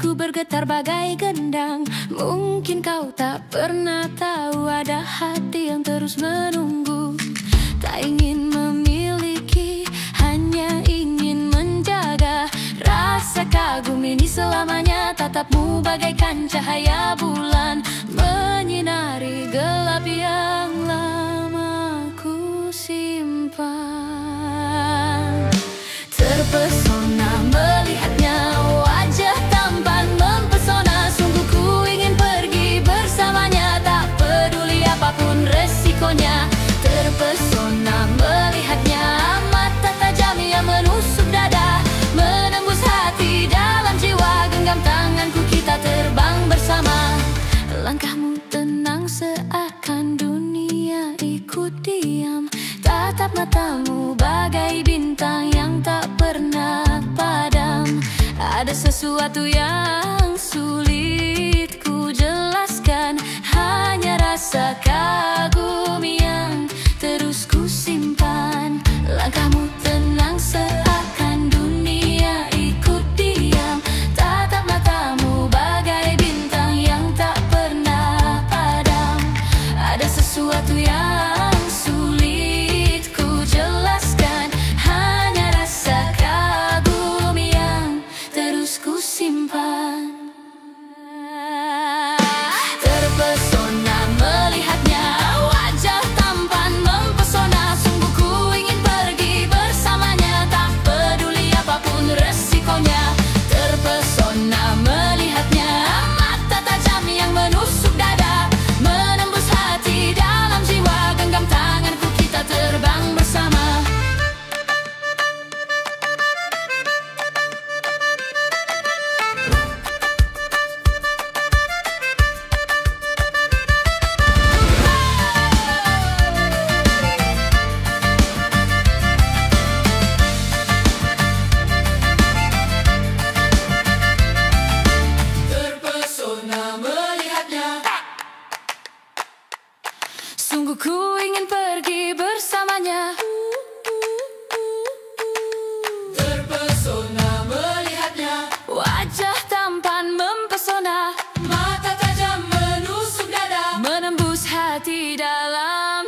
hatiku bergetar bagai gendang. Mungkin kau tak pernah tahu ada hati yang terus menunggu. Tak ingin memiliki, hanya ingin menjaga. Rasa kagum ini selamanya, tatapmu bagaikan cahaya bulan, menyinari gelap yang lama ku simpan. Terpesona melihatnya, wajah tampan mempesona. Sungguh ku ingin pergi bersamanya, tak peduli apapun resikonya. Terpesona melihatnya, mata tajam yang menusuk dada, menembus hati dalam jiwa. Genggam tanganku, kita terbang bersama. Langkahmu tenang seakan dunia ikut diam. Tatap matamu bagai bintang yang tak pernah padam. Ada sesuatu yang sulit ku jelaskan, hanya rasa kagum yang terus ku simpan. Langkahmu tenang seakan dunia ikut diam. Tatap matamu bagai bintang yang tak pernah padam. Ada sesuatu yang sulit ku jelaskan, hanya rasa kagum yang terus ku simpan. Terpesona melihatnya, wajah tampan mempesona. Sungguh ku ingin pergi bersamanya, tak peduli apapun resikonya. Terpesona melihatnya, mata tajam yang menusuk dada, menembus hati dalam jiwa. Genggam tanganku, kita terbang bersama. Terpesona melihatnya, sungguh ku ingin pergi bersamanya. Terpesona melihatnya, wajah tampan mempesona, mata tajam menusuk dada, menembus hati dalam